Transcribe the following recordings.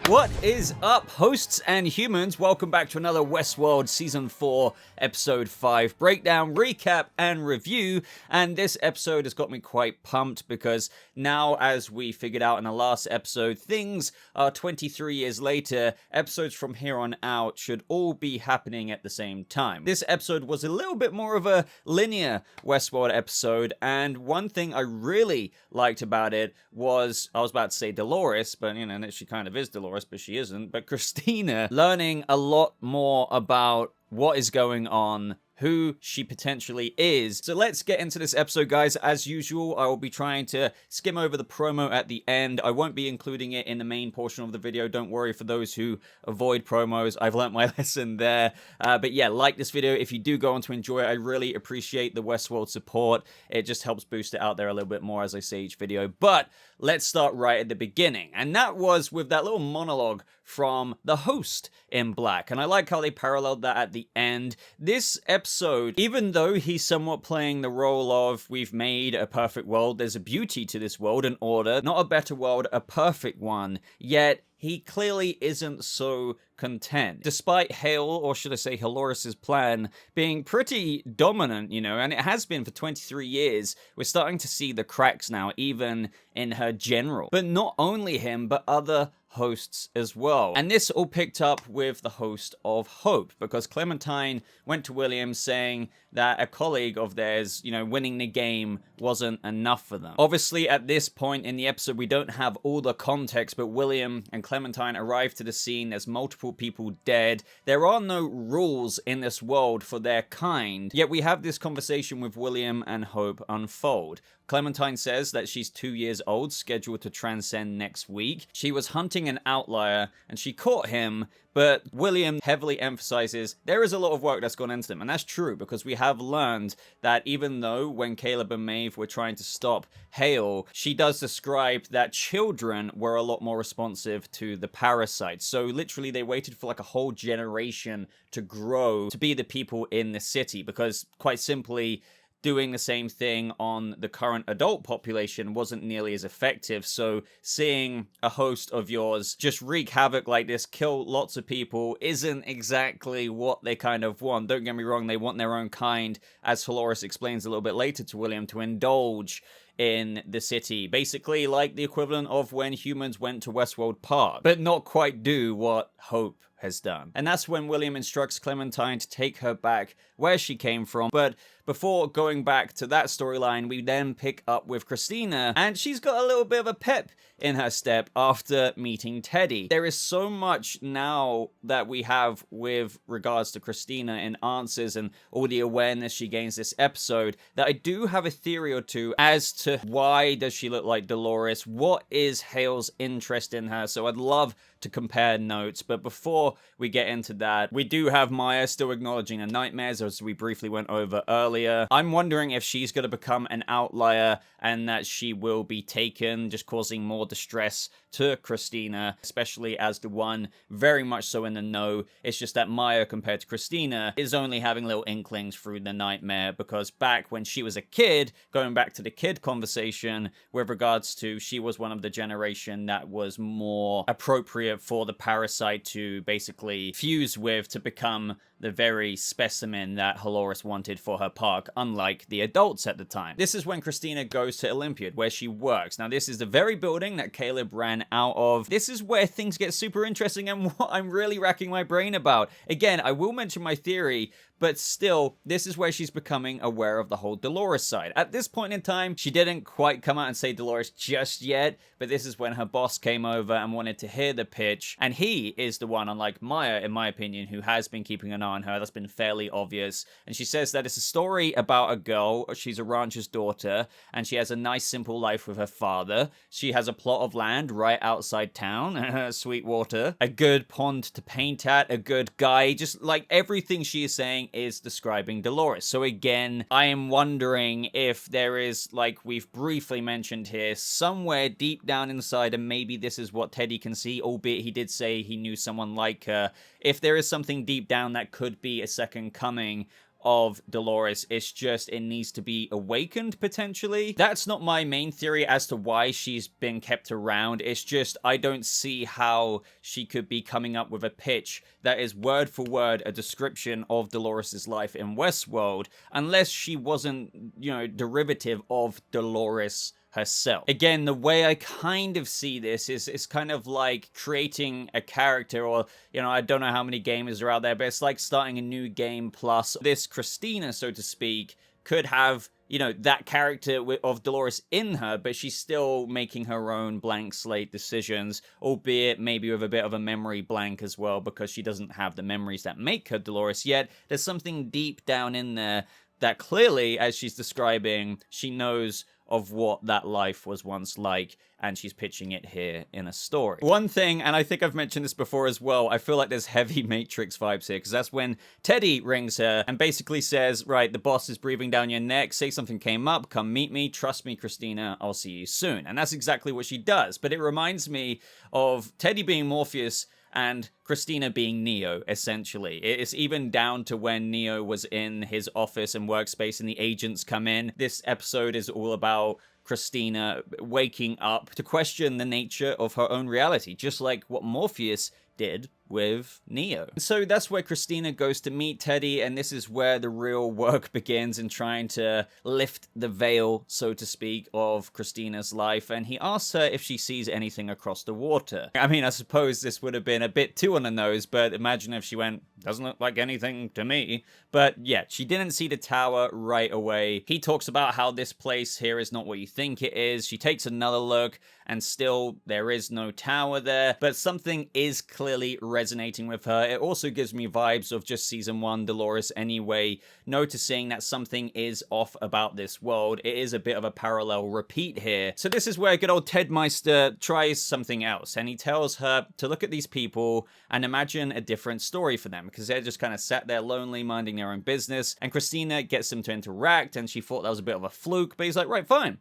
What is up, hosts and humans? Welcome back to another Westworld Season 4, Episode 5 breakdown, recap, and review. And this episode has got me quite pumped because now, as we figured out in the last episode, things are 23 years later. Episodes from here on out should all be happening at the same time. This episode was a little bit more of a linear Westworld episode, and one thing I really liked about it was, I was about to say Dolores, but you know, she kind of is Dolores, but she isn't. But Christina learning a lot more about what is going on, who she potentially is. So let's get into this episode, guys. As usual, I will be trying to skim over the promo at the end. I won't be including it in the main portion of the video. Don't worry for those who avoid promos. I've learnt my lesson there. But yeah, like this video if you do go on to enjoy it. I really appreciate the Westworld support. It just helps boost it out there a little bit more as I say each video. But let's start right at the beginning. And that was with that little monologue from the host in black. And I like how they paralleled that at the end. This episode, even though he's somewhat playing the role of we've made a perfect world, there's a beauty to this world, an order, not a better world, a perfect one, yet he clearly isn't so content. Despite Hale, or should I say Haloris's plan, being pretty dominant, you know, and it has been for 23 years, we're starting to see the cracks now, even in her general. But not only him, but other hosts as well. And this all picked up with the host of Hope, because Clementine went to William saying that a colleague of theirs, you know, winning the game wasn't enough for them. Obviously, at this point in the episode, we don't have all the context, but William and Clementine arrive to the scene. There's multiple people dead. There are no rules in this world for their kind, yet we have this conversation with William and Hope unfold. Clementine says that she's 2 years old, scheduled to transcend next week. She was hunting an outlier, and she caught him, but William heavily emphasizes there is a lot of work that's gone into them. And that's true, because we have learned that even though when Caleb and Maeve were trying to stop Hale, she does describe that children were a lot more responsive to the parasites. So literally they waited for like a whole generation to grow to be the people in the city, because quite simply, doing the same thing on the current adult population wasn't nearly as effective. So seeing a host of yours just wreak havoc like this, kill lots of people, isn't exactly what they kind of want. Don't get me wrong, they want their own kind, as Dolores explains a little bit later to William, to indulge in the city. Basically like the equivalent of when humans went to Westworld Park, but not quite do what Hope has done. And that's when William instructs Clementine to take her back where she came from. But before going back to that storyline, we then pick up with Christina, and she's got a little bit of a pep in her step after meeting Teddy. There is so much now that we have with regards to Christina in answers and all the awareness she gains this episode, that I do have a theory or two as to why does she look like Dolores? What is Hale's interest in her? So I'd love to compare notes, but before we get into that, we do have Maya still acknowledging the nightmares, as we briefly went over earlier. I'm wondering if she's going to become an outlier and that she will be taken, just causing more distress to Christina, especially as the one very much so in the know. It's just that Maya, compared to Christina, is only having little inklings through the nightmare, because back when she was a kid, going back to the kid conversation with regards to she was one of the generation that was more appropriate for the parasite to basically fuse with to become the very specimen that Dolores wanted for her park, unlike the adults at the time. This is when Christina goes to Olympiad, where she works. Now, this is the very building that Caleb ran out of. This is where things get super interesting and what I'm really racking my brain about. Again, I will mention my theory, but still, this is where she's becoming aware of the whole Dolores side. At this point in time, she didn't quite come out and say Dolores just yet, but this is when her boss came over and wanted to hear the pitch, and he is the one, unlike Maya, in my opinion, who has been keeping an eye on her. That's been fairly obvious. And she says that it's a story about a girl. She's a rancher's daughter, and she has a nice, simple life with her father. She has a plot of land right outside town, Sweetwater, a good pond to paint at, a good guy, just like everything she is saying is describing Dolores. So again, I am wondering if there is, like we've briefly mentioned here, somewhere deep down inside, and maybe this is what Teddy can see, albeit he did say he knew someone like her, if there is something deep down that could be a second coming of Dolores. It's just it needs to be awakened potentially. That's not my main theory as to why she's been kept around. It's just I don't see how she could be coming up with a pitch that is word for word a description of Dolores's life in Westworld unless she wasn't, you know, derivative of Dolores herself. Again, the way I kind of see this is it's kind of like creating a character, or, you know, I don't know how many gamers are out there, but it's like starting a new game plus this Christina, so to speak, could have, you know, that character of Dolores in her, but she's still making her own blank slate decisions, albeit maybe with a bit of a memory blank as well, because she doesn't have the memories that make her Dolores yet. There's something deep down in there that clearly, as she's describing, she knows of what that life was once like, and she's pitching it here in a story. One thing, and I think I've mentioned this before as well, I feel like there's heavy Matrix vibes here, because that's when Teddy rings her and basically says, right, the boss is breathing down your neck, say something came up, come meet me, trust me, Christina, I'll see you soon. And that's exactly what she does, but it reminds me of Teddy being Morpheus and Christina being Neo, essentially. It's even down to when Neo was in his office and workspace and the agents come in. This episode is all about Christina waking up to question the nature of her own reality, just like what Morpheus did with Neo. So that's where Christina goes to meet Teddy, and this is where the real work begins in trying to lift the veil, so to speak, of Christina's life, and he asks her if she sees anything across the water. I mean, I suppose this would have been a bit too on the nose, but imagine if she went, doesn't look like anything to me. But yeah, she didn't see the tower right away. He talks about how this place here is not what you think it is. She takes another look, and still there is no tower there, but something is clearly resonating with her. It also gives me vibes of just season 1 Dolores anyway, noticing that something is off about this world. It is a bit of a parallel repeat here. So this is where good old Ted Meister tries something else, and he tells her to look at these people and imagine a different story for them, because they're just kind of sat there lonely, minding their own business, and Christina gets them to interact, and she thought that was a bit of a fluke, but he's like, right, fine.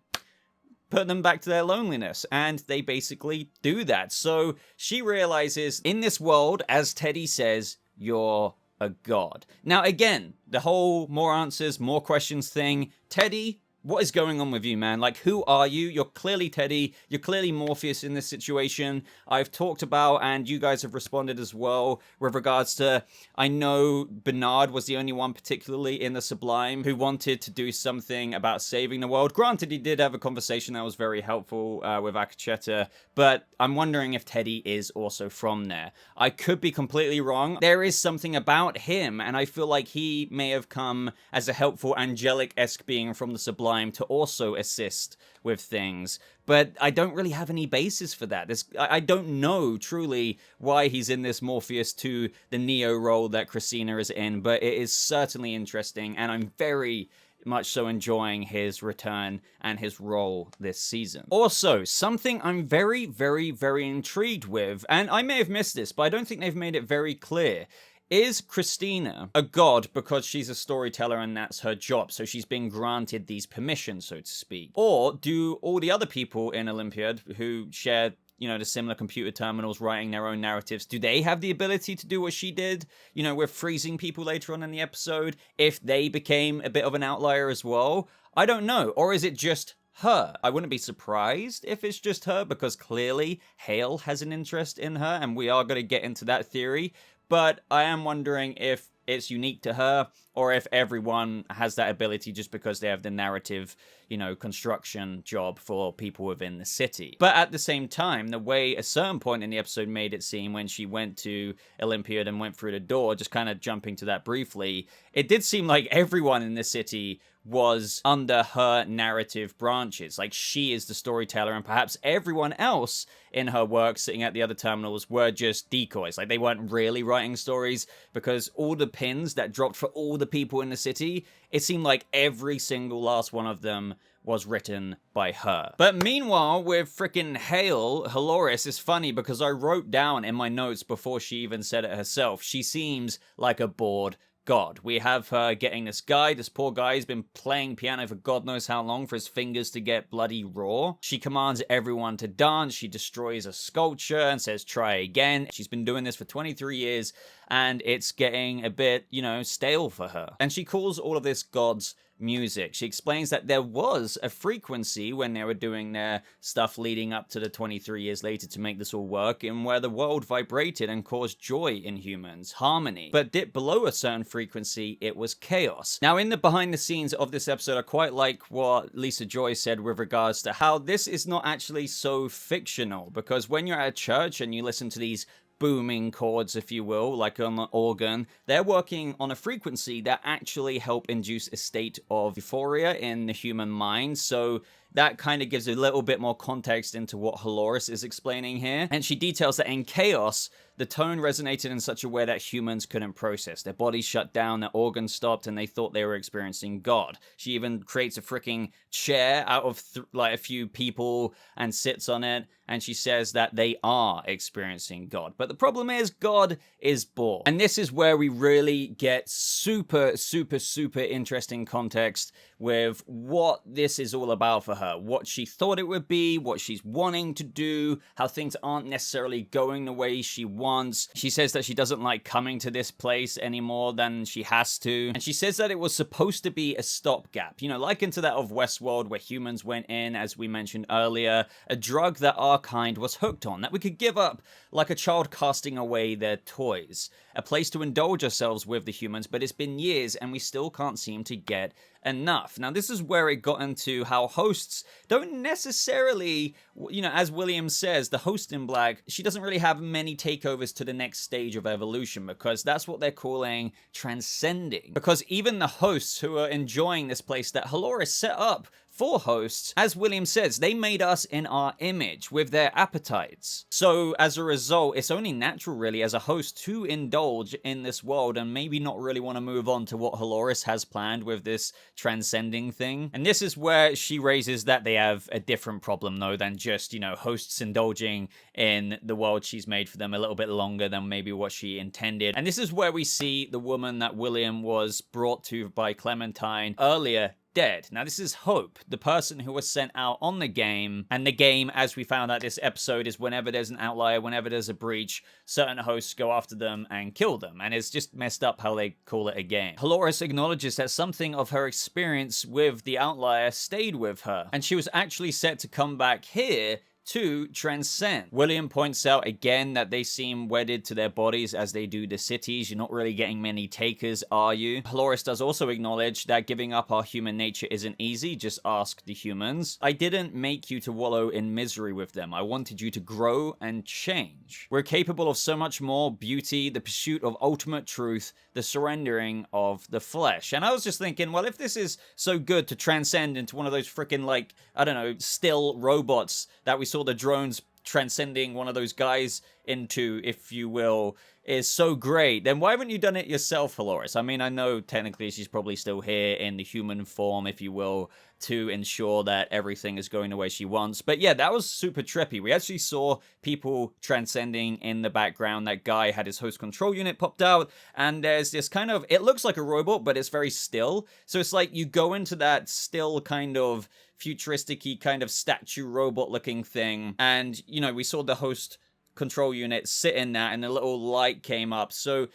Put them back to their loneliness, and they basically do that. So she realizes in this world, as Teddy says, you're a god. Now again, the whole more answers, more questions thing, Teddy, what is going on with you, man? Like, who are you? You're clearly Teddy. You're clearly Morpheus in this situation. I've talked about, and you guys have responded as well, with regards to, I know Bernard was the only one particularly in the Sublime who wanted to do something about saving the world. Granted, he did have a conversation that was very helpful with Akacheta, but I'm wondering if Teddy is also from there. I could be completely wrong. There is something about him, and I feel like he may have come as a helpful angelic-esque being from the Sublime to also assist with things, but I don't really have any basis for that. I don't know truly why he's in this Morpheus to the Neo role that Christina is in, but it is certainly interesting, and I'm very much so enjoying his return and his role this season. Also, something I'm very, very, very intrigued with, and I may have missed this, but I don't think they've made it very clear. Is Christina a god because she's a storyteller and that's her job, so she's been granted these permissions, so to speak? Or do all the other people in Olympiad who share, you know, the similar computer terminals writing their own narratives, do they have the ability to do what she did? You know, with freezing people later on in the episode, if they became a bit of an outlier as well? I don't know. Or is it just her? I wouldn't be surprised if it's just her, because clearly Hale has an interest in her, and we are going to get into that theory. But I am wondering if it's unique to her, or if everyone has that ability just because they have the narrative, you know, construction job for people within the city. But at the same time, the way a certain point in the episode made it seem when she went to Olympiad and went through the door, just kind of jumping to that briefly, it did seem like everyone in the city was under her narrative branches. Like, she is the storyteller, and perhaps everyone else in her work sitting at the other terminals were just decoys. Like, they weren't really writing stories, because all the pins that dropped for all the people in the city, it seemed like every single last one of them was written by her. But meanwhile, with frickin' Hale, Dolores is funny because I wrote down in my notes before she even said it herself, she seems like a bored God. We have her getting this guy. This poor guy has been playing piano for God knows how long for his fingers to get bloody raw. She commands everyone to dance. She destroys a sculpture and says, try again. She's been doing this for 23 years and it's getting a bit, stale for her. And she calls all of this God's music. She explains that there was a frequency when they were doing their stuff leading up to the 23 years later to make this all work, in where the world vibrated and caused joy in humans, harmony. But dipped below a certain frequency, it was chaos. Now, in the behind the scenes of this episode, I quite like what Lisa Joy said with regards to how this is not actually so fictional, because when you're at a church and you listen to these booming chords, if you will, like on the organ, they're working on a frequency that actually help induce a state of euphoria in the human mind. So that kind of gives a little bit more context into what Halloris is explaining here. And she details that in chaos, the tone resonated in such a way that humans couldn't process. Their bodies shut down, their organs stopped, and they thought they were experiencing God. She even creates a freaking chair out of a few people and sits on it, and she says that they are experiencing God. But the problem is, God is bored. And this is where we really get super, super, super interesting context with what this is all about for her, what she thought it would be, what she's wanting to do, how things aren't necessarily going the way she wants. She says that she doesn't like coming to this place any more than she has to. And she says that it was supposed to be a stopgap, likened to that of Westworld, where humans went in, as we mentioned earlier, a drug that our kind was hooked on, that we could give up like a child casting away their toys. A place to indulge ourselves with the humans, but it's been years and we still can't seem to get enough. Now, this is where it got into how hosts don't necessarily, as William says, the host in black, she doesn't really have many takeovers to the next stage of evolution, because that's what they're calling transcending. Because even the hosts who are enjoying this place that Halloris set up for hosts, as William says, they made us in our image with their appetites. So as a result, it's only natural really as a host to indulge in this world and maybe not really want to move on to what Halloris has planned with this transcending thing. And this is where she raises that they have a different problem though than just, hosts indulging in the world she's made for them a little bit longer than maybe what she intended. And this is where we see the woman that William was brought to by Clementine earlier dead. Now, this is Hope, the person who was sent out on the game. And the game, as we found out this episode, is whenever there's an outlier, whenever there's a breach, certain hosts go after them and kill them. And it's just messed up how they call it a game. Halloris acknowledges that something of her experience with the outlier stayed with her, and she was actually set to come back here to transcend. William points out again that they seem wedded to their bodies as they do the cities. You're not really getting many takers, are you? Halloris does also acknowledge that giving up our human nature isn't easy. Just ask the humans. I didn't make you to wallow in misery with them. I wanted you to grow and change. We're capable of so much more: beauty, the pursuit of ultimate truth, the surrendering of the flesh. And I was just thinking, well, if this is so good to transcend into one of those freaking, still robots that we saw the drones transcending one of those guys into, if you will, is so great, then why haven't you done it yourself, Halloris? I mean, I know technically she's probably still here in the human form, if you will, to ensure that everything is going the way she wants. But yeah, that was super trippy. We actually saw people transcending in the background. That guy had his host control unit popped out, and there's this kind of, it looks like a robot, but it's very still. So it's like you go into that still kind of futuristic-y kind of statue robot looking thing, and we saw the host control unit sit in that and a little light came up. So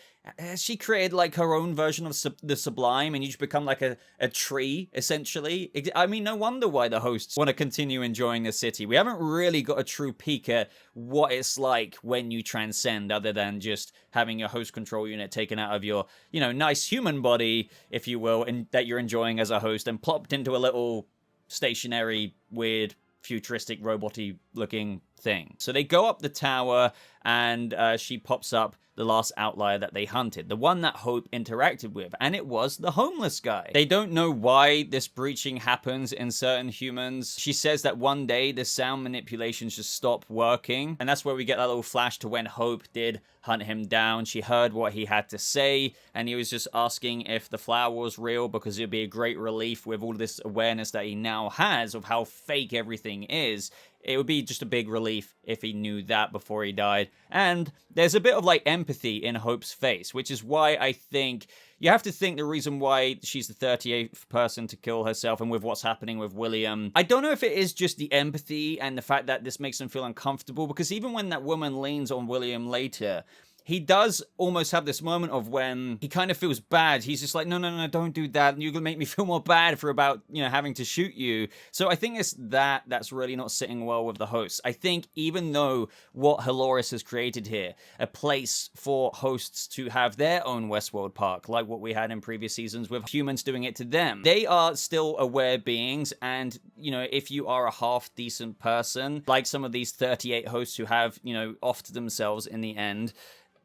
she created like her own version of the sublime, and you just become like a tree essentially. I mean, no wonder why the hosts want to continue enjoying the city. We haven't really got a true peek at what it's like when you transcend, other than just having your host control unit taken out of your nice human body, if you will, and that you're enjoying as a host, and plopped into a little stationary, weird, futuristic, robot-y looking thing. So they go up the tower, and she pops up the last outlier that they hunted, the one that Hope interacted with, and it was the homeless guy. They don't know why this breaching happens in certain humans. She says that one day the sound manipulations just stop working, and that's where we get that little flash to when Hope did hunt him down. She heard what he had to say, and he was just asking if the flower was real, because it'd be a great relief with all this awareness that he now has of how fake everything is, it would be just a big relief if he knew that before he died. And there's a bit of like empathy in Hope's face, which is why I think you have to think the reason why she's the 38th person to kill herself, and with what's happening with William, I don't know if it is just the empathy and the fact that this makes him feel uncomfortable, because even when that woman leans on William later, he does almost have this moment of when he kind of feels bad. He's just like, no, don't do that. You're going to make me feel more bad for about, having to shoot you. So I think it's that's really not sitting well with the hosts. I think even though what Halloris has created here, a place for hosts to have their own Westworld park, like what we had in previous seasons with humans doing it to them, they are still aware beings. And, if you are a half decent person, like some of these 38 hosts who have, offed themselves in the end,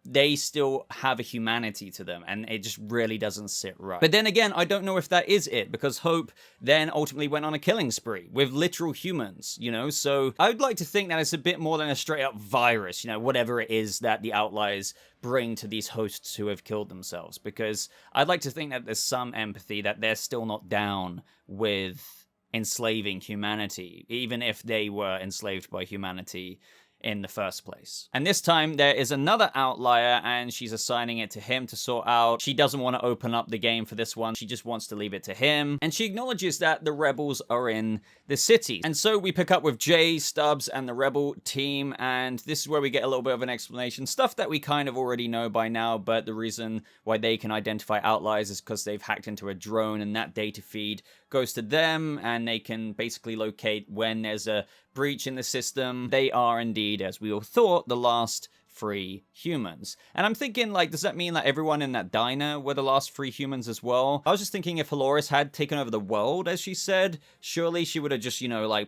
they still have a humanity to them, and it just really doesn't sit right. But then again, I don't know if that is it, because Hope then ultimately went on a killing spree with literal humans, so I would like to think that it's a bit more than a straight up virus, whatever it is that the outliers bring to these hosts who have killed themselves, because I'd like to think that there's some empathy, that they're still not down with enslaving humanity, even if they were enslaved by humanity in the first place. And this time there is another outlier, and she's assigning it to him to sort out. She doesn't want to open up the game for this one. She just wants to leave it to him. And she acknowledges that the rebels are in the city. And so we pick up with Jay, Stubbs, and the rebel team, and this is where we get a little bit of an explanation. Stuff that we kind of already know by now, but the reason why they can identify outliers is because they've hacked into a drone, and that data feed goes to them, and they can basically locate when there's a breach in the system. They are indeed, as we all thought, the last free humans. And I'm thinking, does that mean that everyone in that diner were the last free humans as well? I was just thinking, if Halloris had taken over the world, as she said, surely she would have just,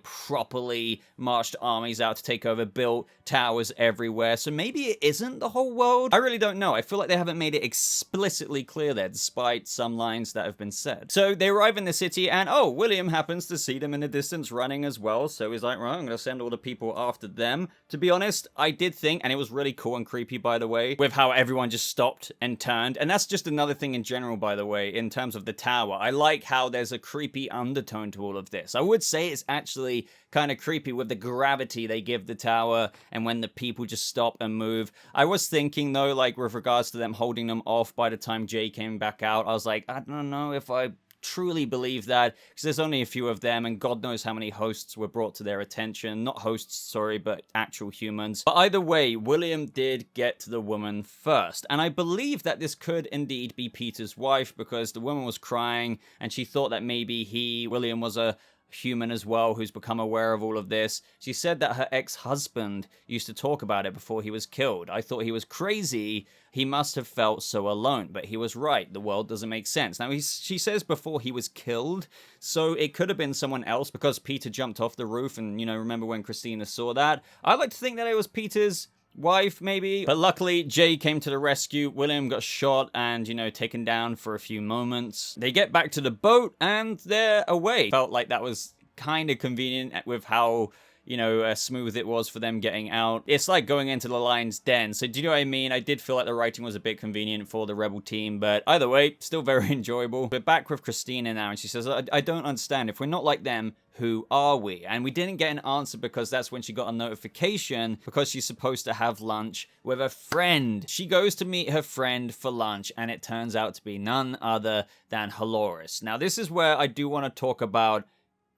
properly marched armies out to take over, built towers everywhere. So maybe it isn't the whole world? I really don't know. I feel like they haven't made it explicitly clear there, despite some lines that have been said. So they arrive in the city, and William happens to see them in the distance running as well. So he's like, well, I'm going to send all the people after them. To be honest, I did think, and it was really cool and creepy, by the way, with how everyone just stopped and turned. And that's just another thing in general, by the way, in terms of the tower. I like how there's a creepy undertone to all of this. I would say it's actually kind of creepy with the gravity they give the tower, and when the people just stop and move. I was thinking, though, with regards to them holding them off by the time Jay came back out, I was like, I don't know if I truly believe that, because there's only a few of them, and God knows how many hosts were brought to their attention. Not hosts, sorry, but actual humans. But either way, William did get to the woman first, and I believe that this could indeed be Peter's wife, because the woman was crying, and she thought that maybe William was a human as well, who's become aware of all of this. She said that her ex-husband used to talk about it before he was killed. I thought he was crazy. He must have felt so alone, but he was right. The world doesn't make sense. Now, she says before he was killed, so it could have been someone else, because Peter jumped off the roof, and, remember when Christina saw that? I like to think that it was Peter's wife, maybe. But luckily, Jay came to the rescue. William got shot and, taken down for a few moments. They get back to the boat, and they're away. Felt like that was kind of convenient with how smooth it was for them getting out. It's like going into the lion's den. So do you know what I mean? I did feel like the writing was a bit convenient for the rebel team, but either way, still very enjoyable. We're back with Christina now, and she says, I don't understand. If we're not like them, who are we? And we didn't get an answer, because that's when she got a notification, because she's supposed to have lunch with a friend. She goes to meet her friend for lunch, and it turns out to be none other than Halloris. Now, this is where I do want to talk about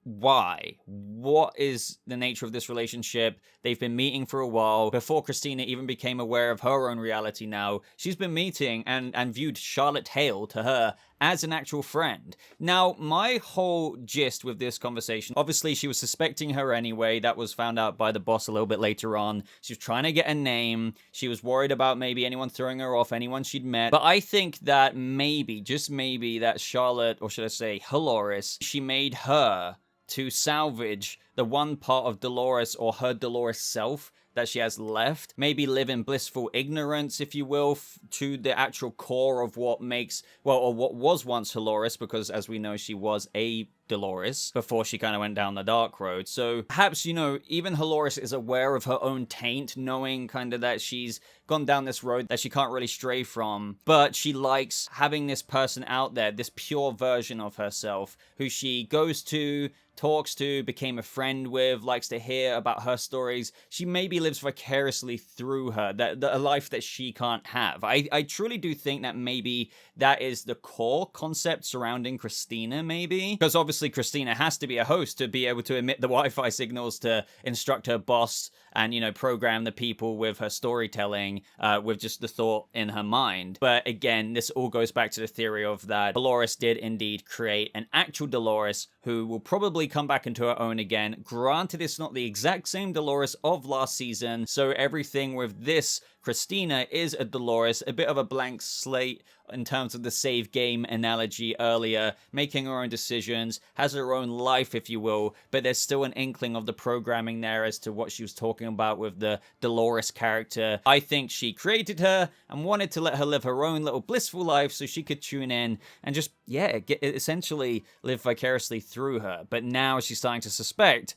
why. What is the nature of this relationship? They've been meeting for a while. Before Christina even became aware of her own reality now, she's been meeting and viewed Charlotte Hale, to her, as an actual friend. Now, my whole gist with this conversation, obviously she was suspecting her anyway. That was found out by the boss a little bit later on. She was trying to get a name. She was worried about maybe anyone throwing her off, anyone she'd met. But I think that maybe, just maybe, that Charlotte, or should I say Halloris, she made her to salvage the one part of Dolores, or her Dolores self, that she has left. Maybe live in blissful ignorance, if you will, to the actual core of what makes, or what was once Halloris, because as we know, she was a Dolores before she kind of went down the dark road. So perhaps, even Dolores is aware of her own taint, knowing kind of that she's gone down this road that she can't really stray from, but she likes having this person out there, this pure version of herself, who she goes to, talks to, became a friend with, likes to hear about her stories. She maybe lives vicariously through her, a life that she can't have. I truly do think that maybe that is the core concept surrounding Christina, maybe. Because obviously Christina has to be a host to be able to emit the Wi-Fi signals to instruct her boss and, program the people with her storytelling, with just the thought in her mind. But again, this all goes back to the theory of that Dolores did indeed create an actual Dolores who will probably come back into her own again. Granted, it's not the exact same Dolores of last season, so everything with this Christina is a Dolores, a bit of a blank slate in terms of the save game analogy earlier, making her own decisions, has her own life, if you will, but there's still an inkling of the programming there as to what she was talking about with the Dolores character. I think she created her and wanted to let her live her own little blissful life so she could tune in and just, essentially live vicariously through her. But now she's starting to suspect,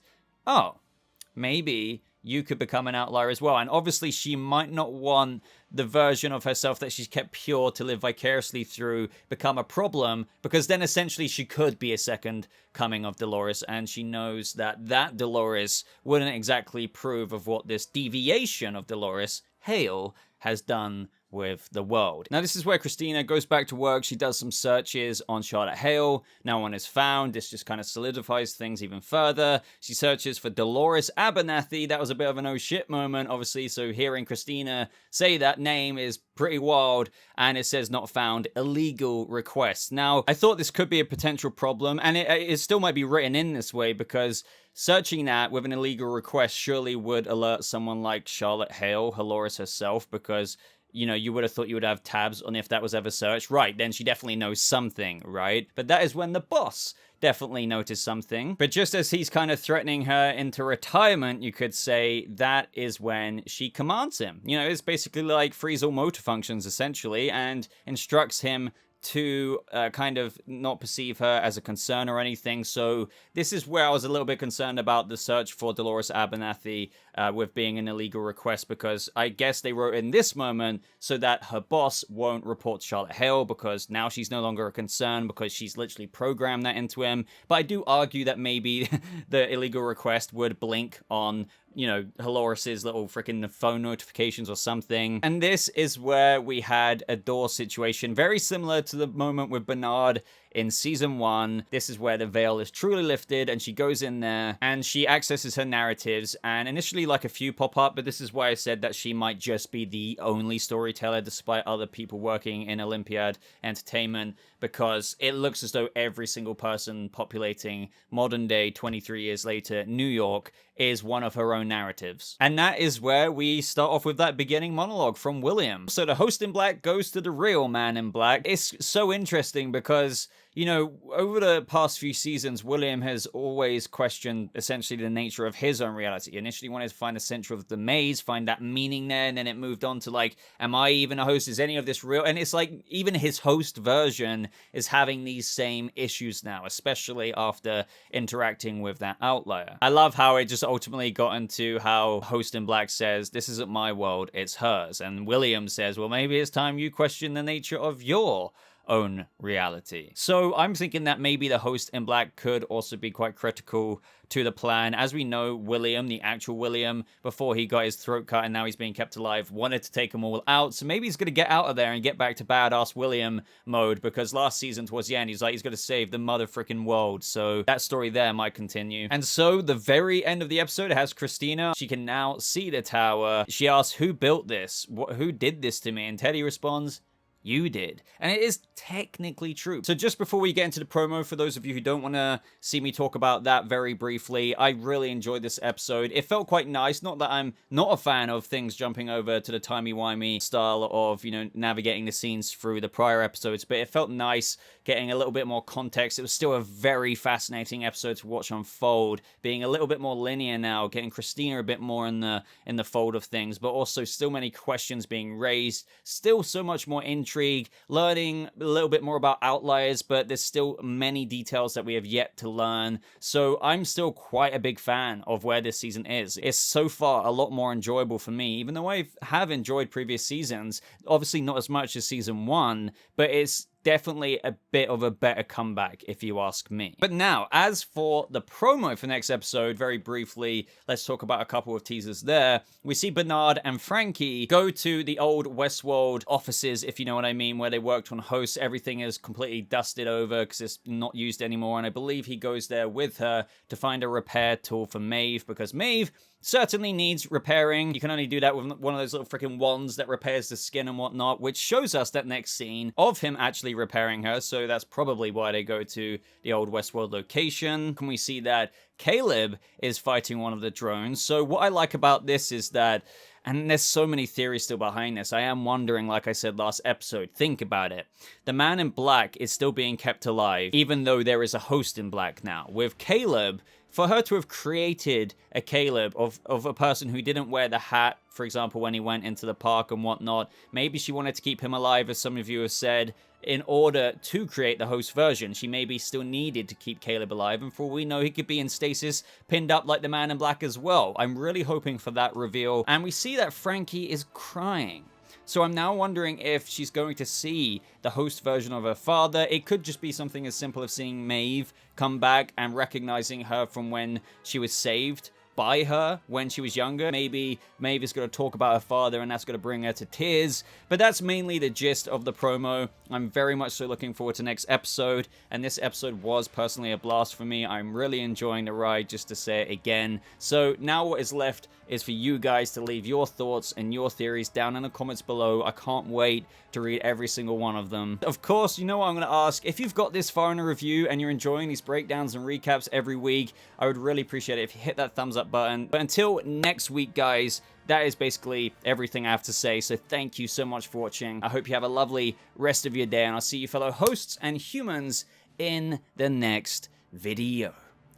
maybe you could become an outlier as well. And obviously she might not want the version of herself that she's kept pure to live vicariously through become a problem, because then essentially she could be a second coming of Dolores, and she knows that Dolores wouldn't exactly approve of what this deviation of Dolores, Hale, has done with the world. Now, this is where Christina goes back to work. She does some searches on Charlotte Hale. No one is found. This just kind of solidifies things even further. She searches for Dolores Abernathy. That was a bit of an oh shit moment, obviously. So hearing Christina say that name is pretty wild. And it says not found, illegal request. Now, I thought this could be a potential problem, and it still might be written in this way, because searching that with an illegal request surely would alert someone like Charlotte Hale, Dolores herself, because you would have thought you would have tabs on if that was ever searched. Right, then she definitely knows something, right? But that is when the boss definitely noticed something. But just as he's kind of threatening her into retirement, you could say, that is when she commands him. It's basically like frees all motor functions, essentially, and instructs him to kind of not perceive her as a concern or anything. So this is where I was a little bit concerned about the search for Dolores Abernathy with being an illegal request, because I guess they wrote in this moment so that her boss won't report Charlotte Hale, because now she's no longer a concern, because she's literally programmed that into him. But I do argue that maybe the illegal request would blink on Dolores' little freaking phone notifications or something. And this is where we had a door situation, very similar to the moment with Bernard in season 1. This is where the veil is truly lifted, and she goes in there and she accesses her narratives, and initially like a few pop up, but this is why I said that she might just be the only storyteller despite other people working in Olympiad Entertainment, because it looks as though every single person populating modern day 23 years later New York is one of her own narratives. And that is where we start off with that beginning monologue from William. So the host in black goes to the real man in black. It's so interesting because over the past few seasons, William has always questioned essentially the nature of his own reality. He initially wanted to find the center of the maze, find that meaning there, and then it moved on to like, am I even a host? Is any of this real? And it's like, even his host version is having these same issues now, especially after interacting with that outlier. I love how it just ultimately got into how Host in Black says, this isn't my world, it's hers. And William says, well, maybe it's time you question the nature of your own reality. So I'm thinking that maybe the host in black could also be quite critical to the plan. As we know, William, the actual William, before he got his throat cut and now he's being kept alive, wanted to take them all out. So maybe he's going to get out of there and get back to badass William mode, because last season towards the end, he's going to save the mother freaking world. So that story there might continue. And so the very end of the episode has Christina. She can now see the tower. She asks, who built this? Who did this to me? And Teddy responds, you did. And it is technically true. So just before we get into the promo, for those of you who don't want to see me talk about that very briefly, I really enjoyed this episode. It felt quite nice. Not that I'm not a fan of things jumping over to the timey-wimey style of, navigating the scenes through the prior episodes, but it felt nice getting a little bit more context. It was still a very fascinating episode to watch unfold, being a little bit more linear now, getting Christina a bit more in the fold of things, but also still many questions being raised, still so much more intrigue intrigued, learning a little bit more about Outliers, but there's still many details that we have yet to learn. So I'm still quite a big fan of where this season is. It's so far a lot more enjoyable for me, even though I have enjoyed previous seasons. Obviously not as much as season 1, but it's definitely a bit of a better comeback, if you ask me. But now, as for the promo for next episode, very briefly, let's talk about a couple of teasers there. We see Bernard and Frankie go to the old Westworld offices, if you know what I mean, where they worked on hosts. Everything is completely dusted over because it's not used anymore, and I believe he goes there with her to find a repair tool for Maeve, because Maeve certainly needs repairing. You can only do that with one of those little freaking wands that repairs the skin and whatnot, which shows us that next scene of him actually repairing her, so that's probably why they go to the old Westworld location. Can we see that Caleb is fighting one of the drones? So what I like about this is that, and there's so many theories still behind this, I am wondering, like I said last episode, think about it. The man in black is still being kept alive, even though there is a host in black now. With Caleb, for her to have created a Caleb of a person who didn't wear the hat, for example, when he went into the park and whatnot, maybe she wanted to keep him alive, as some of you have said, in order to create the host version. She maybe still needed to keep Caleb alive, and for all we know, he could be in stasis, pinned up like the man in black as well. I'm really hoping for that reveal, and we see that Frankie is crying. So I'm now wondering if she's going to see the host version of her father. It could just be something as simple as seeing Maeve come back and recognizing her from when she was saved by her when she was younger. Maybe Maeve is going to talk about her father and that's going to bring her to tears. But that's mainly the gist of the promo. I'm very much so looking forward to next episode, and this episode was personally a blast for me. I'm really enjoying the ride, just to say it again. So now what is left is for you guys to leave your thoughts and your theories down in the comments below. I can't wait to read every single one of them. Of course, you know what I'm going to ask? If you've got this far in a review and you're enjoying these breakdowns and recaps every week, I would really appreciate it if you hit that thumbs up button. But until next week, guys, that is basically everything I have to say. So thank you so much for watching. I hope you have a lovely rest of your day, and I'll see you fellow hosts and humans in the next video.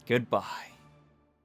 Goodbye.